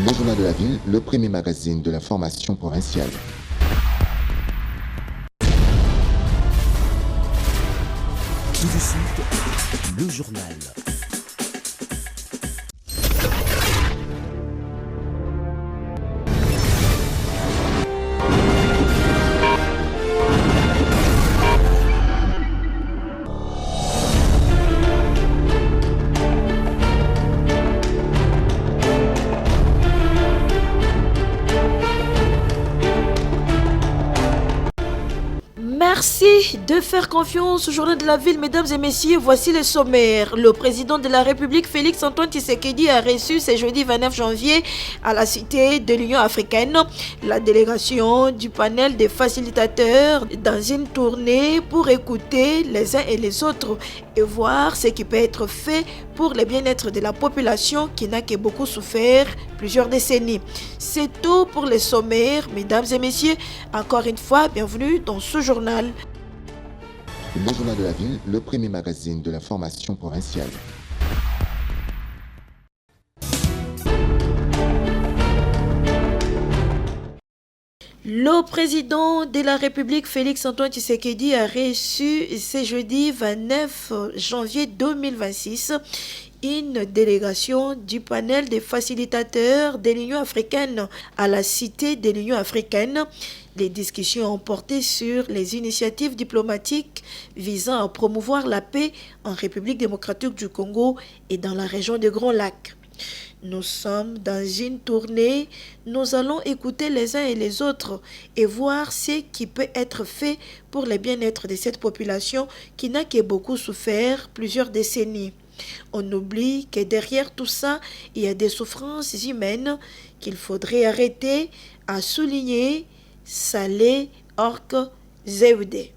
Le Journal de la Ville, le premier magazine de l'information provinciale. Tout de suite, le journal. Merci de faire confiance au Journal de la Ville, mesdames et messieurs. Voici le sommaire. Le président de la République, Félix Antoine Tshisekedi, a reçu ce jeudi 29 janvier à la Cité de l'Union africaine la délégation du panel des facilitateurs dans une tournée pour écouter les uns et les autres et voir ce qui peut être fait pour le bien-être de la population qui n'a que beaucoup souffert plusieurs décennies. C'est tout pour les sommaires, mesdames et messieurs. Encore une fois, bienvenue dans ce journal. Le Journal de la Ville, le premier magazine de l'information provinciale. Le président de la République, Félix Antoine Tshisekedi, a reçu ce jeudi 29 janvier 2026 une délégation du panel des facilitateurs de l'Union africaine à la Cité de l'Union africaine. Les discussions ont porté sur les initiatives diplomatiques visant à promouvoir la paix en République démocratique du Congo et dans la région des Grands Lacs. Nous sommes dans une tournée, nous allons écouter les uns et les autres et voir ce qui peut être fait pour le bien-être de cette population qui n'a que beaucoup souffert plusieurs décennies. On oublie que derrière tout ça, il y a des souffrances humaines qu'il faudrait arrêter à souligner. Saleh Ork Zewde.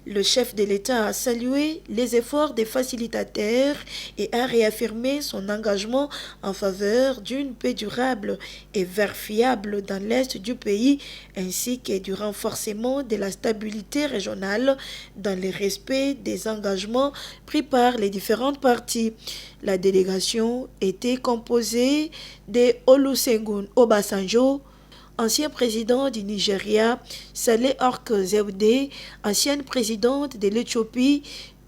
Le chef de l'État a salué les efforts des facilitateurs et a réaffirmé son engagement en faveur d'une paix durable et verifiable dans l'est du pays, ainsi que du renforcement de la stabilité régionale dans le respect des engagements pris par les différentes parties. La délégation était composée de Olusegun Obasanjo, ancien président du Nigeria, Saleh Ork Zewde, ancienne présidente de l'Éthiopie,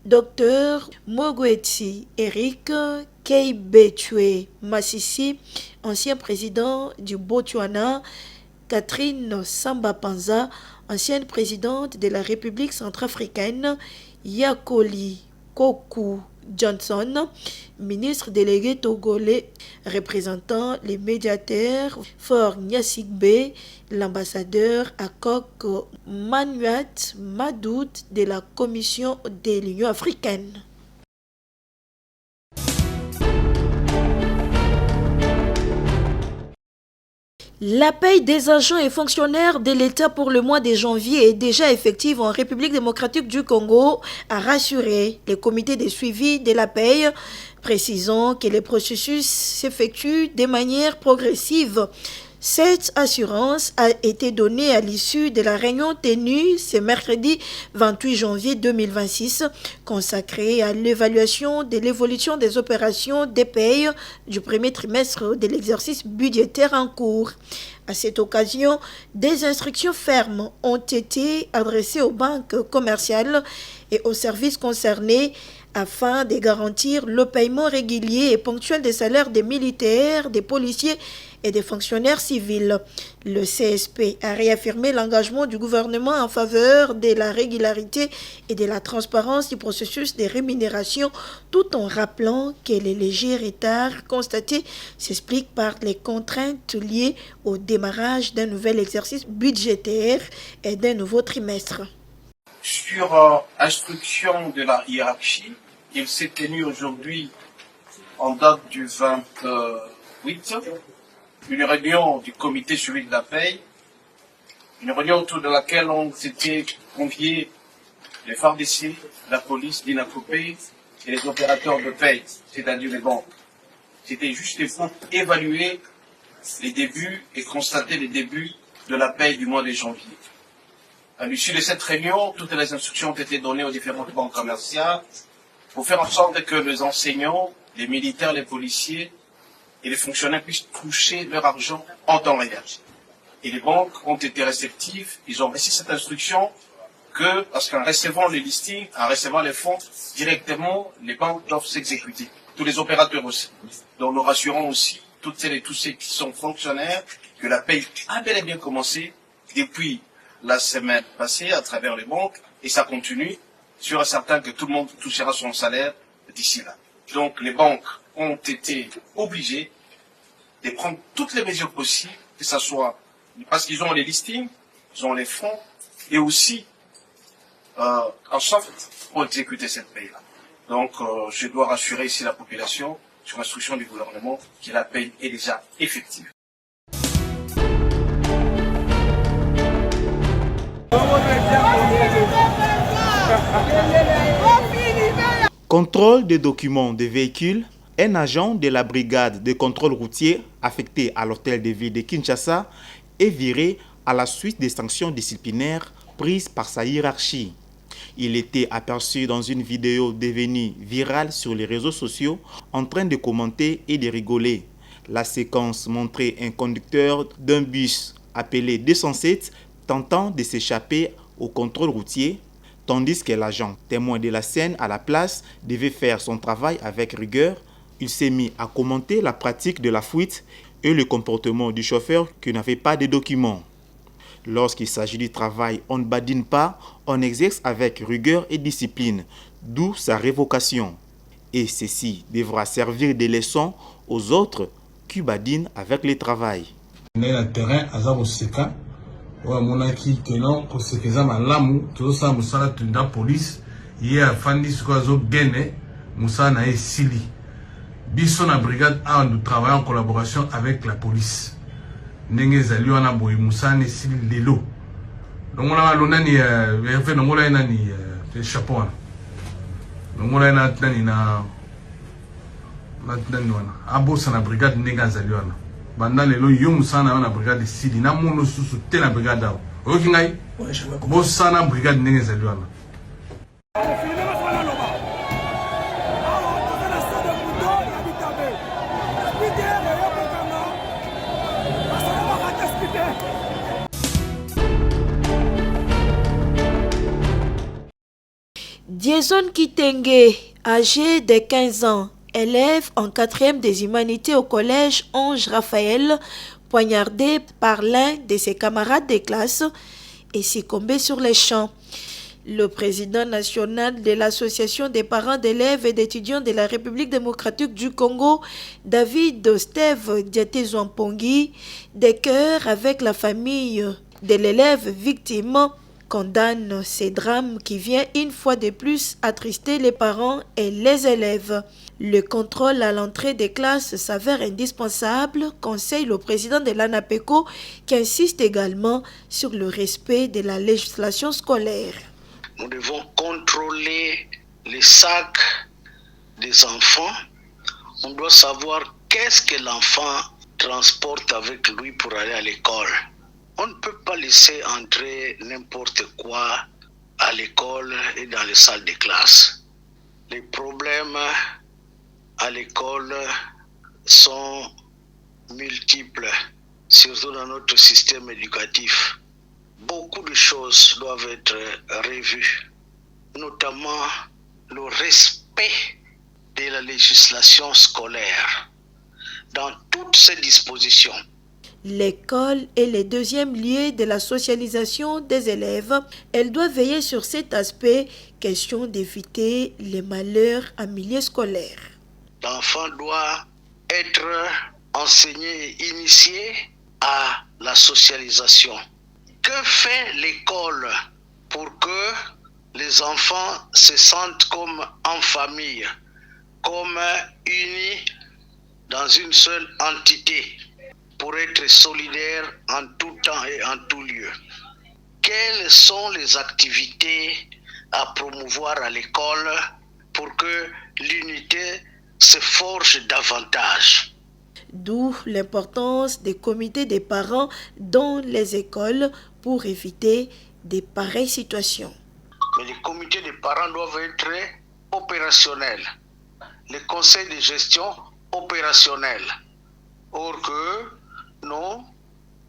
Dr Mogwetsi Eric Keibetwe Masisi, ancien président du Botswana, Catherine Samba-Panza, ancienne présidente de la République centrafricaine, Yakoli Koku Johnson, ministre délégué togolais représentant les médiateurs, Faure Gnassigbe, l'ambassadeur Akok Manuat Madoud de la Commission de l'Union africaine. La paye des agents et fonctionnaires de l'État pour le mois de janvier est déjà effective en République démocratique du Congo, a rassuré le comité de suivi de la paye, précisant que le processus s'effectue de manière progressive. Cette assurance a été donnée à l'issue de la réunion tenue ce mercredi 28 janvier 2026 consacrée à l'évaluation de l'évolution des opérations des payes du premier trimestre de l'exercice budgétaire en cours. À cette occasion, des instructions fermes ont été adressées aux banques commerciales et aux services concernés afin de garantir le paiement régulier et ponctuel des salaires des militaires, des policiers et des fonctionnaires civils. Le CSP a réaffirmé l'engagement du gouvernement en faveur de la régularité et de la transparence du processus de rémunération, tout en rappelant que les légers retards constatés s'expliquent par les contraintes liées au démarrage d'un nouvel exercice budgétaire et d'un nouveau trimestre. Sur instruction de la hiérarchie, il s'est tenu aujourd'hui, en date du 28, une réunion du comité suivi de la paye, une réunion autour de laquelle ont été conviés les pharmaciens, la police, l'INACOPé et les opérateurs de paye, c'est-à-dire les banques. C'était juste pour évaluer les débuts et constater les débuts de la paye du mois de janvier. À l'issue de cette réunion, toutes les instructions ont été données aux différentes banques commerciales pour faire en sorte que les enseignants, les militaires, les policiers et les fonctionnaires puissent toucher leur argent en temps réel. Et les banques ont été réceptives, ils ont reçu cette instruction que, parce qu'en recevant les listings, en recevant les fonds, directement, les banques doivent s'exécuter. Tous les opérateurs aussi. Donc nous rassurons aussi toutes celles et tous ceux qui sont fonctionnaires que la paye a bel et bien commencé depuis la semaine passée à travers les banques et ça continue. Sûr et certain que tout le monde touchera son salaire d'ici là. Donc les banques ont été obligées de prendre toutes les mesures possibles, que ce soit parce qu'ils ont les listings, ils ont les fonds et aussi en sorte pour exécuter cette paye-là. Donc je dois rassurer ici la population sur l'instruction du gouvernement que la paye est déjà effective. Contrôle des documents des véhicules. Un agent de la brigade de contrôle routier affecté à l'hôtel de ville de Kinshasa est viré à la suite des sanctions disciplinaires prises par sa hiérarchie. Il était aperçu dans une vidéo devenue virale sur les réseaux sociaux en train de commenter et de rigoler. La séquence montrait un conducteur d'un bus appelé 207 tentant de s'échapper au contrôle routier, tandis que l'agent, témoin de la scène à la place, devait faire son travail avec rigueur. Il s'est mis à commenter la pratique de la fuite et le comportement du chauffeur qui n'avait pas de documents. Lorsqu'il s'agit du travail, on ne badine pas, on exerce avec rigueur et discipline, d'où sa révocation. Et ceci devra servir de leçon aux autres qui badinent avec le travail. Ouais, mon aki que non pour ce que ça m'a l'amour tout ça musala tunda police hier fandi ce que zo gene musa na esili biso na brigade a nous travaillons en collaboration avec la police ndenge zali wana boy musa na esili lelo donc on a lonani fait no mola nani chapeau no mola na nani na maintenant wana abosa na brigade ndenge zali wana banda lelo yo musana na brigade sidi na mono susu te na brigade awo oyoki ngai bosana brigade ndenge ezali wana. Dieson Kitenge, âgé de 15 ans, élève en 4e des humanités au collège Ange Raphaël, poignardé par l'un de ses camarades de classe et succombé sur les champs. Le président national de l'association des parents d'élèves et d'étudiants de la République démocratique du Congo, David Steve Diaté-Zouampongi, de cœur avec la famille de l'élève victime, condamne ces drames qui viennent une fois de plus attrister les parents et les élèves. Le contrôle à l'entrée des classes s'avère indispensable, conseille le président de l'ANAPECO qui insiste également sur le respect de la législation scolaire. Nous devons contrôler les sacs des enfants. On doit savoir qu'est-ce que l'enfant transporte avec lui pour aller à l'école. On ne peut pas laisser entrer n'importe quoi à l'école et dans les salles de classe. Les problèmes à l'école sont multiples, surtout dans notre système éducatif. Beaucoup de choses doivent être revues, notamment le respect de la législation scolaire dans toutes ses dispositions. L'école est le deuxième lieu de la socialisation des élèves. Elle doit veiller sur cet aspect, question d'éviter les malheurs en milieu scolaire. L'enfant doit être enseigné et initié à la socialisation. Que fait l'école pour que les enfants se sentent comme en famille, comme unis dans une seule entité, pour être solidaires en tout temps et en tout lieu? Quelles sont les activités à promouvoir à l'école pour que l'unité se forge davantage? D'où l'importance des comités des parents dans les écoles pour éviter de pareilles situations. Mais les comités des parents doivent être opérationnels. Les conseils de gestion opérationnels. Or que, non,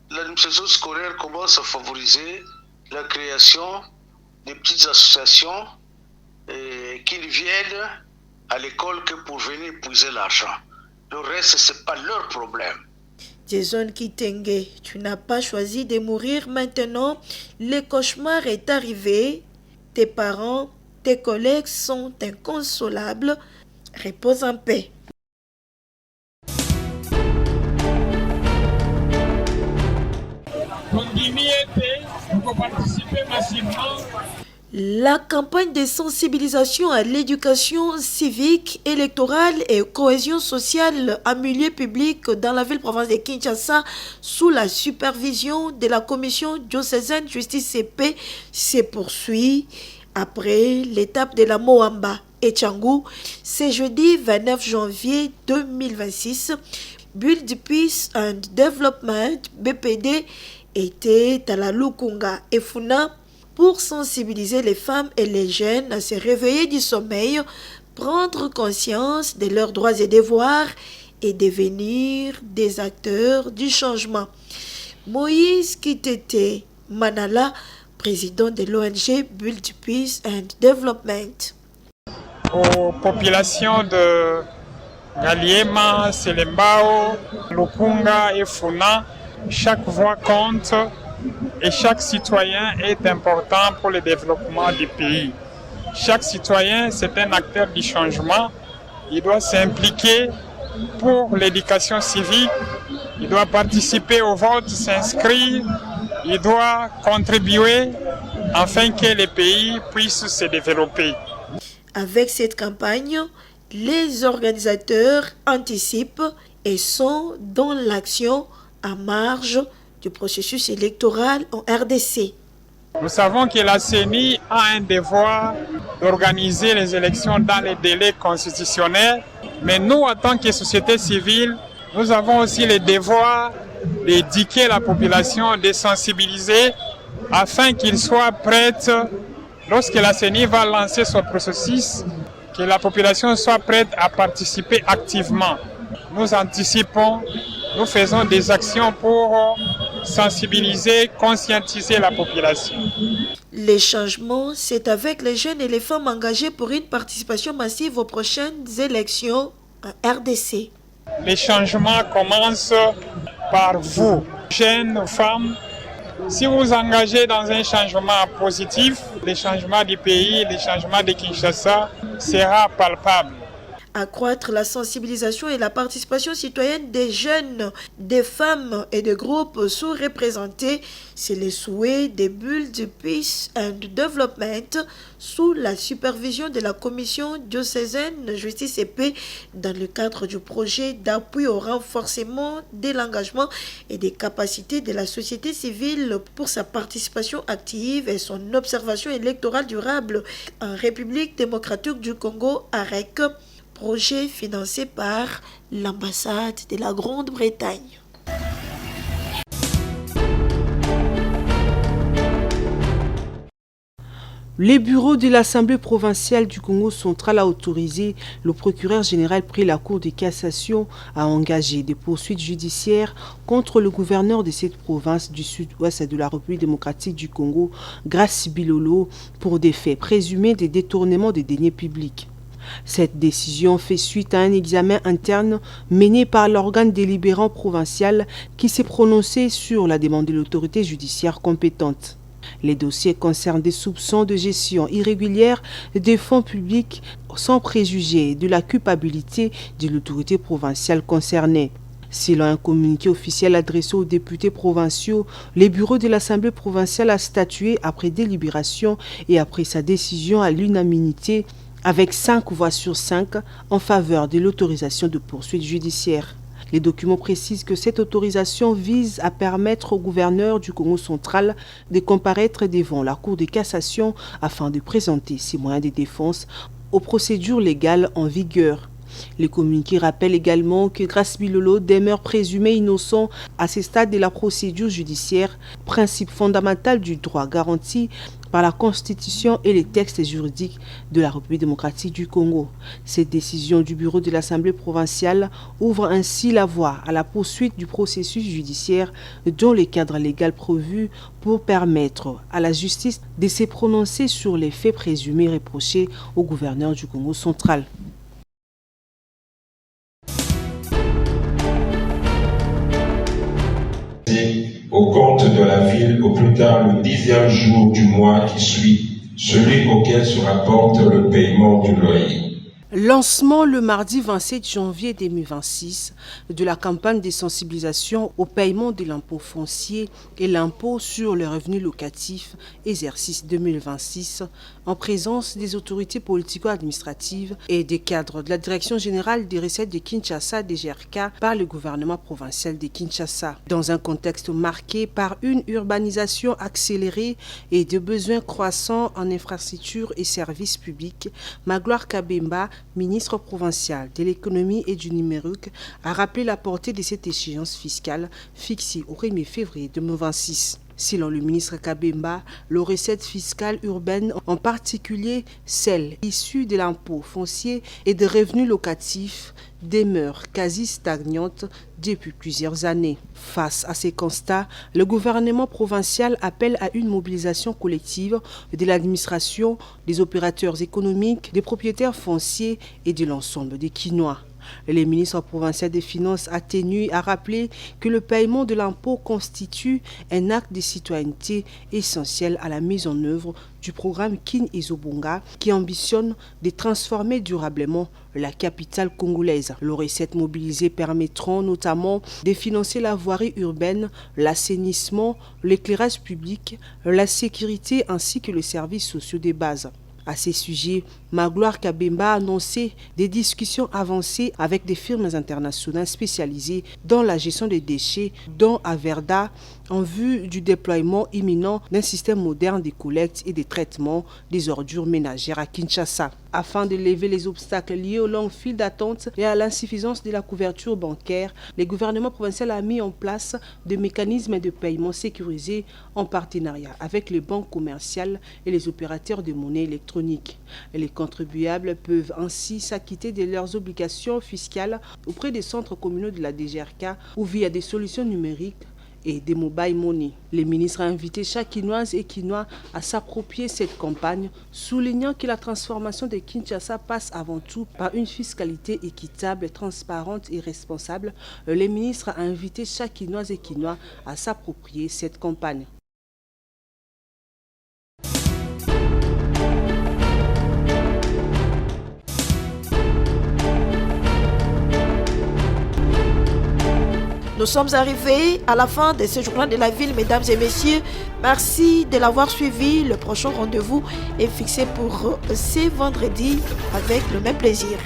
l'administration scolaire commence à favoriser la création de petites associations qui ne viennent à l'école que pour venir puiser l'argent. Le reste, ce n'est pas leur problème. Jason Kitenge, tu n'as pas choisi de mourir maintenant. Le cauchemar est arrivé. Tes parents, tes collègues sont inconsolables. Repose en paix. La campagne de sensibilisation à l'éducation civique, électorale et cohésion sociale en milieu public dans la ville-province de Kinshasa sous la supervision de la commission diocésaine justice et paix se poursuit après l'étape de la Moamba et Tchangou. C'est jeudi 29 janvier 2026. Build Peace and Development, BPD, était à la Lukunga et Funa pour sensibiliser les femmes et les jeunes à se réveiller du sommeil, prendre conscience de leurs droits et devoirs et devenir des acteurs du changement. Moïse Kitete Manala, président de l'ONG Build Peace and Development. Aux populations de Ngaliema, Selembao, Lukunga et Funa, chaque voix compte et chaque citoyen est important pour le développement du pays. Chaque citoyen, c'est un acteur du changement. Il doit s'impliquer pour l'éducation civique, il doit participer au vote, s'inscrire, il doit contribuer afin que le pays puisse se développer. Avec cette campagne, les organisateurs anticipent et sont dans l'action à marge du processus électoral en RDC. Nous savons que la CENI a un devoir d'organiser les élections dans les délais constitutionnels, mais nous, en tant que société civile, nous avons aussi le devoir d'éduquer la population, de sensibiliser, afin qu'ils soient prêts, lorsque la CENI va lancer son processus, que la population soit prête à participer activement. Nous anticipons, nous faisons des actions pour sensibiliser, conscientiser la population. Les changements, c'est avec les jeunes et les femmes engagées pour une participation massive aux prochaines élections en RDC. Les changements commencent par vous, jeunes femmes. Si vous vous engagez dans un changement positif, le changement du pays, le changement de Kinshasa sera palpable. Accroître la sensibilisation et la participation citoyenne des jeunes, des femmes et des groupes sous-représentés, c'est le souhait des Build Peace and Development sous la supervision de la commission diocésaine justice et paix dans le cadre du projet d'appui au renforcement de l'engagement et des capacités de la société civile pour sa participation active et son observation électorale durable en République démocratique du Congo, AREC. Projet financé par l'ambassade de la Grande-Bretagne. Les bureaux de l'Assemblée provinciale du Congo central a autorisé le procureur général près la Cour de cassation à engager des poursuites judiciaires contre le gouverneur de cette province du sud-ouest de la République démocratique du Congo, Grace Bilolo, pour des faits présumés de détournement des deniers publics. Cette décision fait suite à un examen interne mené par l'organe délibérant provincial qui s'est prononcé sur la demande de l'autorité judiciaire compétente. Les dossiers concernent des soupçons de gestion irrégulière des fonds publics sans préjuger de la culpabilité de l'autorité provinciale concernée. Selon un communiqué officiel adressé aux députés provinciaux, les bureaux de l'Assemblée provinciale a statué après délibération et après sa décision à l'unanimité avec 5 voix sur 5 en faveur de l'autorisation de poursuite judiciaire. Les documents précisent que cette autorisation vise à permettre au gouverneur du Congo central de comparaître devant la Cour de cassation afin de présenter ses moyens de défense aux procédures légales en vigueur. Les communiqués rappellent également que Grace Bilolo demeure présumé innocent à ce stade de la procédure judiciaire, principe fondamental du droit garanti par la Constitution et les textes juridiques de la République démocratique du Congo. Cette décision du bureau de l'Assemblée provinciale ouvre ainsi la voie à la poursuite du processus judiciaire dans le cadre légal prévu pour permettre à la justice de se prononcer sur les faits présumés reprochés au gouverneur du Congo central. Au compte de la ville au plus tard le 10e jour du mois qui suit, celui auquel se rapporte le paiement du loyer. Lancement le mardi 27 janvier 2026 de la campagne de sensibilisation au paiement de l'impôt foncier et l'impôt sur les revenus locatifs exercice 2026 en présence des autorités politico-administratives et des cadres de la Direction générale des recettes de Kinshasa DGRK par le gouvernement provincial de Kinshasa. Dans un contexte marqué par une urbanisation accélérée et des besoins croissants en infrastructures et services publics, Magloire Kabemba, ministre provincial de l'économie et du numérique, a rappelé la portée de cette échéance fiscale fixée au 1er février 2026. Selon le ministre Kabemba, les recettes fiscales urbaines, en particulier celles issues de l'impôt foncier et des revenus locatifs, demeurent quasi stagnantes depuis plusieurs années. Face à ces constats, le gouvernement provincial appelle à une mobilisation collective de l'administration, des opérateurs économiques, des propriétaires fonciers et de l'ensemble des Kinois. Le ministre provincial des Finances a tenu à rappeler que le paiement de l'impôt constitue un acte de citoyenneté essentiel à la mise en œuvre du programme Kin Ezobonga qui ambitionne de transformer durablement la capitale congolaise. Les recettes mobilisées permettront notamment de financer la voirie urbaine, l'assainissement, l'éclairage public, la sécurité ainsi que les services sociaux de base. À ces sujets, Magloire Kabemba a annoncé des discussions avancées avec des firmes internationales spécialisées dans la gestion des déchets, dont Averda, en vue du déploiement imminent d'un système moderne de collecte et de traitement des ordures ménagères à Kinshasa. Afin de lever les obstacles liés aux longues files d'attente et à l'insuffisance de la couverture bancaire, le gouvernement provincial a mis en place des mécanismes de paiement sécurisés en partenariat avec les banques commerciales et les opérateurs de monnaie électronique. Les contribuables peuvent ainsi s'acquitter de leurs obligations fiscales auprès des centres communaux de la DGRK ou via des solutions numériques et des mobile money. Le ministre a invité chaque Kinoise et Kinois à s'approprier cette campagne, soulignant que la transformation de Kinshasa passe avant tout par une fiscalité équitable, transparente et responsable. Le ministre a invité chaque Kinoise et Kinois à s'approprier cette campagne. Nous sommes arrivés à la fin de ce journal de la ville, mesdames et messieurs. Merci de l'avoir suivi. Le prochain rendez-vous est fixé pour ce vendredi avec le même plaisir.